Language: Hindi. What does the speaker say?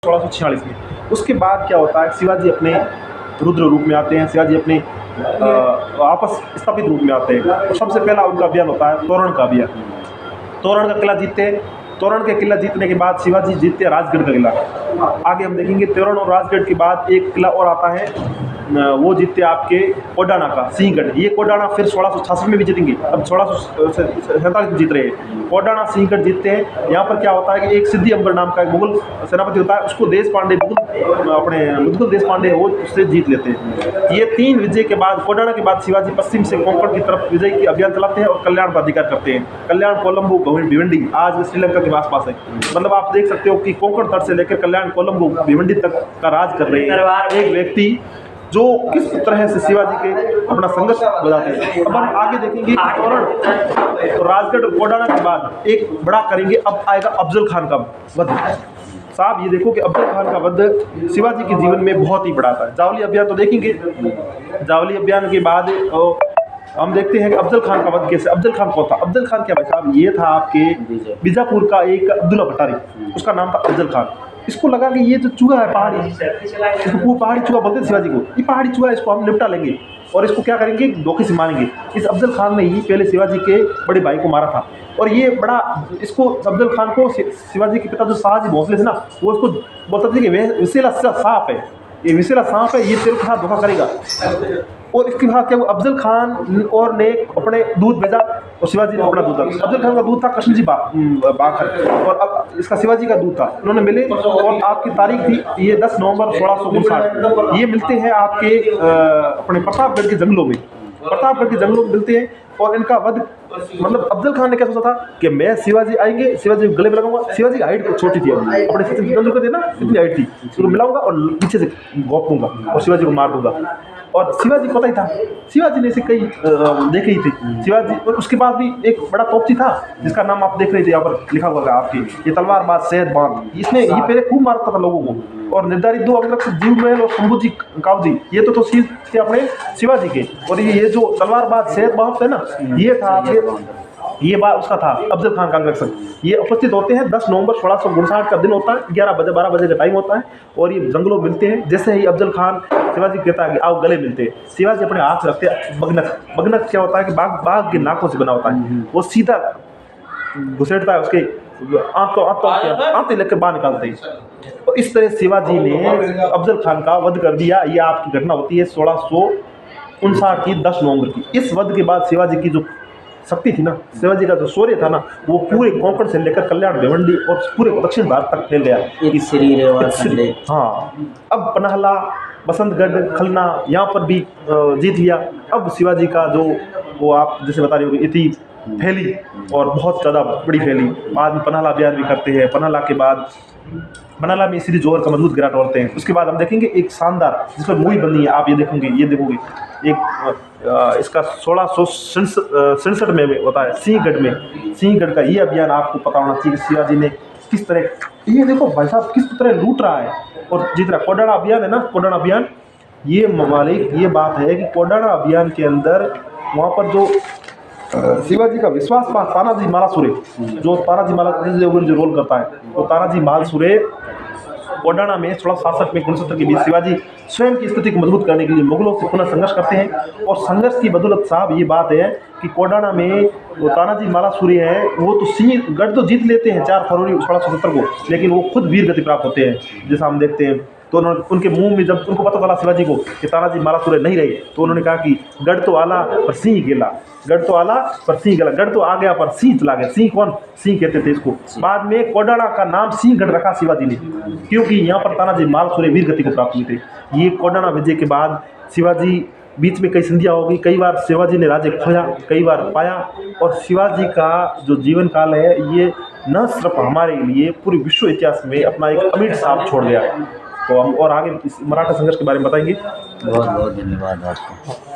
1646 में। उसके बाद क्या होता है, शिवाजी अपने रुद्र रूप में आते हैं, शिवाजी अपने वापस स्थापित रूप में आते हैं। तो सबसे पहला उनका अभियान होता है तोरण का अभियान। तोरण का किला जीतते हैं। तोरण के किला जीतने के बाद शिवाजी जीतते हैं राजगढ़ का किला। आगे हम देखेंगे तोरण और राजगढ़ के बाद एक किला और आता है, वो जीतते आपके कोडाना का सिंहगढ़। ये कोडाना फिर 1666 में भी जीतेंगे, अब 1647 में जीत रहे हैं। कोडाना सिंहगढ़ जीतते हैं। यहाँ पर क्या होता है कि एक सिद्धि अंबर नाम का एक मुगल सेनापति होता है, उसको देश पांडे अपने मुद्गल देश पांडे वो उससे जीत लेते हैं। ये 3 विजय के बाद, कोडाना के बाद शिवाजी पश्चिम से कोंकण की तरफ विजय की अभियान चलाते हैं और कल्याण का अधिकार करते हैं। कल्याण, कोलंबो, भिवंडी आज श्रीलंका के आसपास है। मतलब आप देख सकते हो कि कोंकण तट से लेकर कल्याण, कोलंबो, भिवंडी तक का राज कर रहे हैं एक व्यक्ति जो किस तरह से शिवाजी के अपना संघर्ष बताते हैं। अब हम आगे देखेंगे तोरण तो राजगढ़ और कोडाना के बाद एक बड़ा करेंगे। अब आएगा अफजल खान का वध। साहब ये देखो कि अफजल खान का वध शिवाजी के जीवन में बहुत ही बड़ा था। जावली अभियान तो देखेंगे। जावली अभियान के बाद हम देखते हैं कि अफजल खान का वध कैसे। अफजल खान कौन था? अफजल खान क्या भाई साहब, ये था आपके बीजापुर का एक अब्दुल्ला भट्टारी, उसका नाम था अफजल खान। इसको लगा कि ये जो चूहा है पहाड़ी, वो पहाड़ी चूहा बोलते हैं शिवाजी को, ये पहाड़ी चूहा, इसको हम निपटा लेंगे और इसको क्या करेंगे, धोखे से मारेंगे। इस अफजल खान ने ही पहले शिवाजी के बड़े भाई को मारा था। और ये बड़ा इसको अफजल खान को शिवाजी के पिता जो शाहजी भोसले थे ना, वो इसको बोलते थे कि विशेला सांप है, ये विशेला सांप है, ये तेरे के साथ धोखा करेगा। और इसके बाद क्या हुआ, अफजल खान और ने अपने दूध भेजा और शिवाजी ने अपना दूध था। अफजल खान का दूध था कृष्णजी बाखर और अब इसका शिवाजी का दूध था। उन्होंने मिले और आपकी तारीख थी ये 10 नवंबर 1659। ये मिलते हैं आपके अपने प्रतापगढ़ के जंगलों में। प्रतापगढ़ के जंगलों में मिलते हैं और इनका वध, मतलब अफजल खान ने क्या सोचा था कि मैं शिवाजी आएंगे, शिवाजी को गले में लगाऊंगा। शिवाजी की हाइट छोटी थी, अपने सचिन तेंदुलकर थे ना, इतनी हाइट थी, उसको मिलाऊंगा और पीछे से गोपूंगा और शिवाजी को मार दूंगा। और शिवाजी को पता ही था, शिवाजी ने इसे कई देखे ही थे शिवाजी। और उसके बाद भी एक बड़ा तोपची था जिसका नाम आप देख रहे थे, यहाँ पर लिखा हुआ था आपकी, ये तलवारबाज सैयद बांध। इसने ये पहले खूब मारता था लोगों को और निर्धारित 2 अंक जीव महल और शंभूजी कावजी, ये तो शील थे अपने शिवाजी के। और ये जो तलवारबाज सैयद बांध थे ना, ये था आपके, ये बात उसका था अफजल खान का अंगरक्षक। ये उपस्थित होते हैं 10 नवंबर 1659 का दिन होता है, 11 बजे 12 बजे का टाइम होता है और ये जंगलों मिलते हैं। जैसे ही अफजल खान शिवाजी कहता है कि आओ गले मिलते हैं, शिवाजी अपने हाथ रखते हैं बगनक। बगनक क्या होता है कि बाघ के नाकों से बना होता है, वो सीधा घुसेड़ता है उसके आंतें लेकर बाहर निकालते हैं। और इस तरह शिवाजी ने अफजल खान का वध कर दिया। ये आपकी घटना होती है 1659 की 10 नवंबर की। इस वध के बाद शिवाजी की जो शक्ति थी ना, शिवाजी का जो शौर्य था ना, वो पूरे कोंकण से लेकर कल्याण, भिवंडी और पूरे दक्षिण भारत तक फैल गया। हाँ, अब पन्हाला, बसंतगढ़, खलना यहाँ पर भी जीत लिया। अब शिवाजी का जो वो आप जैसे बता रहे हो इतनी फैली और बहुत ज़्यादा बड़ी फैली। बाद में पन्हाला अभियान भी करते हैं। पन्हाला के बाद पन्हाला में श्री जौहर का मजबूत गिरा तोड़ते हैं। उसके बाद हम देखेंगे एक शानदार जिस पर मूवी बनी है, आप ये देखोगे एक इसका 1667 में होता है सिंहगढ़ का ये अभियान। आपको पता होना चाहिए कि शिवाजी ने किस तरह, ये देखो भाई साहब किस तरह लूट रहा है और जीत रहा। कोडाना अभियान है ना, कोडाना अभियान, ये मालिक ये बात है कि कोडाना अभियान के अंदर वहाँ पर जो शिवाजी का विश्वास था, तानाजी मालसुरे, जो तानाजी मालसुरे जो रोल करता है, वो तानाजी मालसुरे कोडाना में 1667 में 69 के बीच शिवाजी स्वयं की स्थिति को मजबूत करने के लिए मुगलों से पुनः संघर्ष करते हैं। और संघर्ष की बदौलत साहब ये बात है कि कोडाना में वो तानाजी मालसुरे है, वो तो सिंहगढ़ तो जीत लेते हैं 4 फरवरी 1670 को, लेकिन वो खुद वीर गति प्राप्त होते हैं। जैसा हम देखते हैं तो उनके मुंह में जब उनको पता चला शिवाजी को कि तानाजी मालसुरे नहीं रहे, तो उन्होंने कहा कि गढ़ तो आला पर सिंह गेला, गढ़ तो आला पर सिंह गेला, गढ़ तो आ गया पर सिंह चला गया। सिंह कौन? सिंह कहते थे इसको। बाद में कोडाना का नाम सिंहगढ़ रखा शिवाजी ने, क्योंकि यहाँ पर तानाजी मालसुरे वीर गति को प्राप्त हुए थे। ये कोडाना विजय के बाद शिवाजी बीच में कई संधियाँ होगी, कई बार शिवाजी ने राज्य खोया, कई बार पाया। और शिवाजी का जो जीवन काल है ये न सिर्फ हमारे लिए पूरे विश्व इतिहास में अपना एक अमिट छाप छोड़ गया। तो हम और आगे इस मराठा संघर्ष के बारे में बताएंगे। बहुत बहुत धन्यवाद आपको।